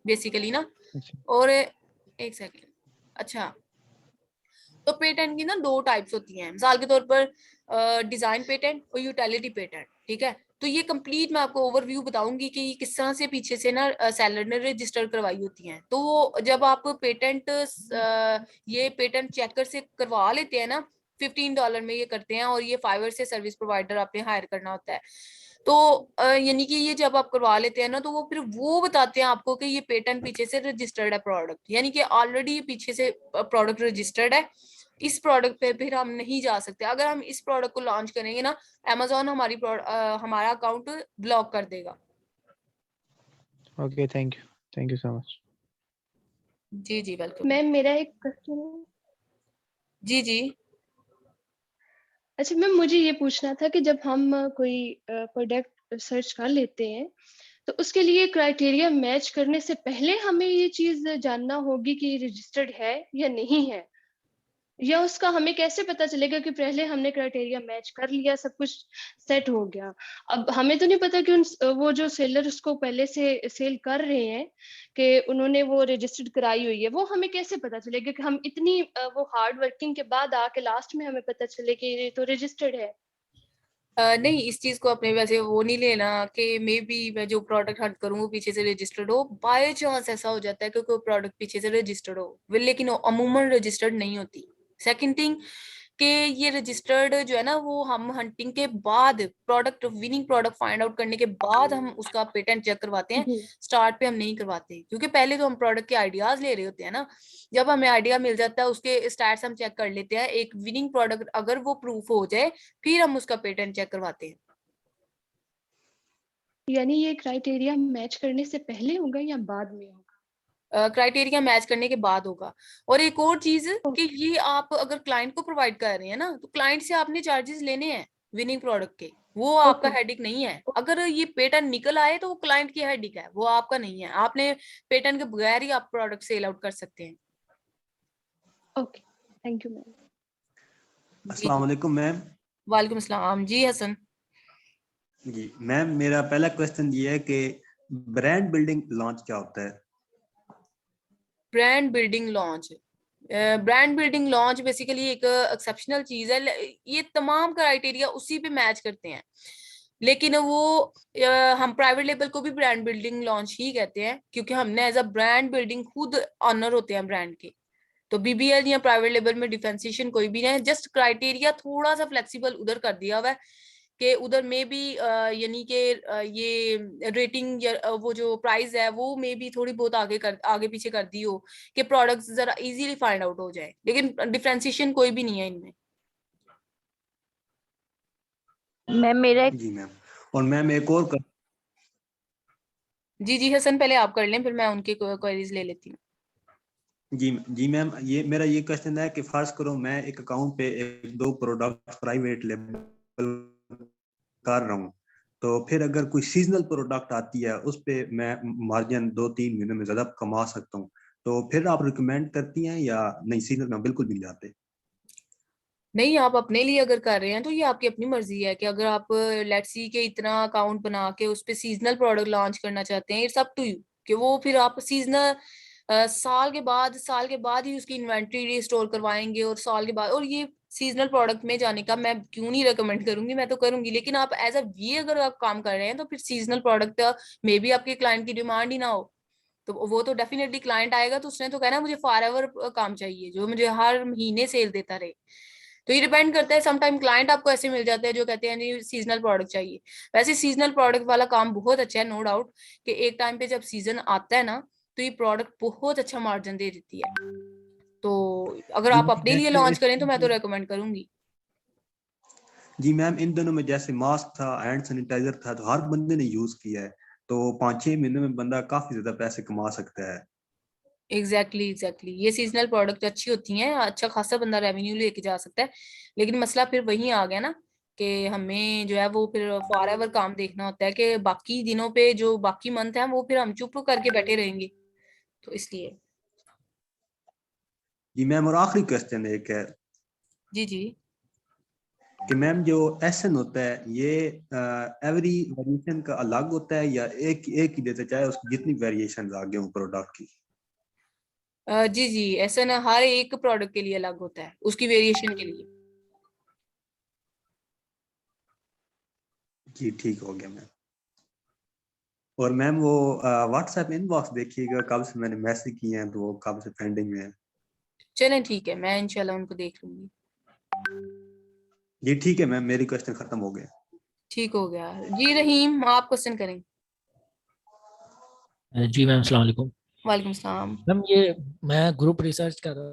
बेसिकली ना। अच्छा और एक सेकेंड, अच्छा, तो पेटेंट की ना दो टाइप्स होती हैं। मिसाल के तौर पर डिजाइन पेटेंट और यूटिलिटी पेटेंट, ठीक है। तो ये कंप्लीट मैं आपको ओवरव्यू बताऊंगी कि ये किस तरह से पीछे से ना सेलर ने रजिस्टर करवाई होती हैं। तो वो जब आप पेटेंट ये पेटेंट चेकर से करवा लेते हैं ना, $15 में ये करते हैं, और ये फाइवर से सर्विस प्रोवाइडर आपने हायर करना होता है। तो यानी कि ये जब आप करवा लेते हैं ना, तो वो फिर वो बताते हैं आपको कि ये पेटेंट पीछे से रजिस्टर्ड है प्रोडक्ट, यानी कि ऑलरेडी पीछे से प्रोडक्ट रजिस्टर्ड है। इस प्रोडक्ट पे फिर हम नहीं जा सकते। अगर हम इस प्रोडक्ट को लॉन्च करेंगे ना, Amazon हमारा अकाउंट ब्लॉक कर देगा। Okay, thank you so much. जी जी वेलकम। मैम मेरा एक क्वेश्चन है। जी जी अच्छा मैम, मुझे ये पूछना था कि जब हम कोई प्रोडक्ट सर्च कर लेते हैं तो उसके लिए क्राइटेरिया मैच करने से पहले हमें ये चीज जानना होगी कि रजिस्टर्ड है या नहीं है, या उसका हमें कैसे पता चलेगा कि पहले हमने क्राइटेरिया मैच कर लिया, सब कुछ सेट हो गया। अब हमें तो नहीं पता कि वो जो सेलर उसको पहले से सेल कर रहे हैं कि उन्होंने वो रजिस्टर्ड कराई हुई है, वो हमें कैसे पता चलेगा कि हम इतनी वो हार्ड वर्किंग के बाद आके लास्ट में हमें पता चले कि ये तो रजिस्टर्ड है। नहीं, इस चीज को अपने वैसे वो नहीं लेना कि मे बी मैं जो प्रोडक्ट हट करूँ वो पीछे से रजिस्टर्ड हो। बाय चांस ऐसा हो जाता है कि कोई प्रोडक्ट पीछे से रजिस्टर्ड हो, लेकिन वो अमूमन रजिस्टर्ड नहीं होती। सेकंड थिंग कि ये रजिस्टर्ड जो है ना, वो हम हंटिंग के बाद, product winning product find out करने के बाद हम उसका पेटेंट चेक करवाते हैं। जी स्टार्ट पे हम नहीं करवाते, क्योंकि पहले तो हम प्रोडक्ट के आइडियाज ले रहे होते हैं ना। जब हमें आइडिया मिल जाता है, उसके स्टैट्स हम चेक कर लेते हैं, एक विनिंग प्रोडक्ट अगर वो प्रूफ हो जाए, फिर हम उसका पेटेंट चेक करवाते हैं। यानी ये क्राइटेरिया मैच करने से पहले होगा या बाद में होगा? क्राइटेरिया मैच करने के बाद होगा। और एक और चीज कि ओके ये आप अगर क्लाइंट को प्रोवाइड कर रहे हैं ना, तो क्लाइंट से आपने चार्जेस लेने हैं विनिंग प्रोडक्ट के, वो आपका ओके हेडिक नहीं है। अगर ये पेटेंट निकल आए तो वो क्लाइंट की हेडिक है, वो आपका नहीं है। आपने पेटेंट के बगैर ही आप प्रोडक्ट सेल आउट कर सकते हैं। Okay, thank you ma'am. जी अस्सलाम जी वालेकुम मैम। वालेकुम अस्सलाम जी हसन। जी मैम, मेरा पहला क्वेश्चन ये है कि ब्रांड बिल्डिंग लॉन्च क्या होता है? Brand building launch, brand building launch basically एक एक्सेप्शनल चीज है। ये तमाम क्राइटेरिया उसी पे मैच करते हैं, लेकिन वो हम प्राइवेट लेबल को भी ब्रांड बिल्डिंग लॉन्च ही कहते हैं, क्योंकि हमने एज अ ब्रांड बिल्डिंग खुद ऑनर होते हैं ब्रांड के। तो बीबीएल या प्राइवेट लेबल में डिफरेंशिएशन कोई भी नहीं है, जस्ट क्राइटेरिया थोड़ा सा फ्लेक्सिबल उधर कर दिया हुआ है कि उधर में भी यानी कि ये रेटिंग या वो जो प्राइस है वो में भी थोड़ी बहुत आगे पीछे कर दी हो कि प्रोडक्ट्स जरा इजीली फाइंड आउट हो जाए, लेकिन डिफरेंशिएशन कोई भी नहीं है इनमें। मैम मेरा एक जी मैम। और मैम एक और जी जी हसन, पहले आप कर लें, फिर मैं उनकी क्वेरीज ले लेती हूँ। जी मैम, ये मेरा ये क्वेश्चन है कि फर्ज करो मैं एक अकाउंट पे एक दो प्रोडक्ट प्राइवेट लेबल कर रहा हूँ, तो फिर अगर कोई सीजनल प्रोडक्ट आती है उस पे मैं मार्जिन 2-3 महीने में ज्यादा कमा सकता हूँ, तो फिर आप रिकमेंड करती हैं या नहीं, सीजनल में बिल्कुल भी नहीं जाते? नहीं, आप अपने लिए अगर कर रहे हैं तो ये आपकी अपनी मर्जी है कि अगर आप लेट्स सी के इतना अकाउंट बना के उस पे सीजनल प्रोडक्ट लॉन्च करना चाहते हैं, इट्स अप टू यू कि वो फिर आप सीजनल साल के बाद ही उसकी इन्वेंट्री रिस्टोर करवाएंगे, और साल के बाद। और ये सीजनल प्रोडक्ट में जाने का मैं क्यों नहीं रेकमेंड करूंगी, मैं तो करूंगी, लेकिन आप एज अ वी अगर आप काम कर रहे हैं तो फिर सीजनल प्रोडक्ट में भी आपके क्लाइंट की डिमांड ही ना हो, तो वो तो डेफिनेटली क्लाइंट आएगा तो उसने तो कहना मुझे फॉर एवर काम चाहिए जो मुझे हर महीने सेल देता रहे। तो ये डिपेंड करता है, समटाइम क्लाइंट आपको ऐसे मिल जाते हैं जो कहते हैं जी सीजनल प्रोडक्ट चाहिए। वैसे सीजनल प्रोडक्ट वाला काम बहुत अच्छा है, नो डाउट, कि एक टाइम पे जब सीजन आता है ना तो ये प्रोडक्ट बहुत अच्छा मार्जिन दे देती है। तो अगर जी आप अपने लिए जैसे लॉन्च इस करें तो मैं तो रेकमेंड करूंगी। जी मैम, इन दिनों में जैसे मास्क था, हैंड सैनिटाइजर था, तो हर बंदे ने यूज किया है, तो 5-6 महीने में बंदा काफी ज्यादा पैसे कमा सकता है। एग्जैक्टली ये सीजनल प्रोडक्ट अच्छी होती हैं, अच्छा खासा बंदा रेवेन्यू लेके जा सकता है। लेकिन मसला फिर वही आ गया ना कि हमें जो है वो फिर फॉर एवर काम देखना होता है, कि बाकी दिनों पे जो बाकी मंथ है वो फिर हम चुप करके बैठे रहेंगे, तो इसलिए। जी मैम, और आखिरी क्वेश्चन एक है जी जी। कि मैम जो एसएन होता है ये एवरी वेरिएशन का अलग होता है या एक एक ही देते, चाहे उसकी जितनी वेरिएशन आ गए हो प्रोडक्ट की? जी जी, ऐसा ना हर एक प्रोडक्ट के लिए अलग होता है, उसकी वेरिएशन के लिए। जी ठीक हो गया मैम। और मैम वो व्हाट्सएप इनबॉक्स देखिएगा, कब से मैंने मैसेज किए हैं तो वो कब से पेंडिंग में है। चलें ठीक है, मैं इंशाल्लाह उनको देख लूंगी। जी ठीक है मैम, मेरी क्वेश्चन खत्म हो गए। ठीक हो गया जी। रहीम, आप क्वेश्चन करें। जी मैम, अस्सलाम वालेकुम। वालेकुम सलाम। मैम ये मैं ग्रुप रिसर्च कर रहा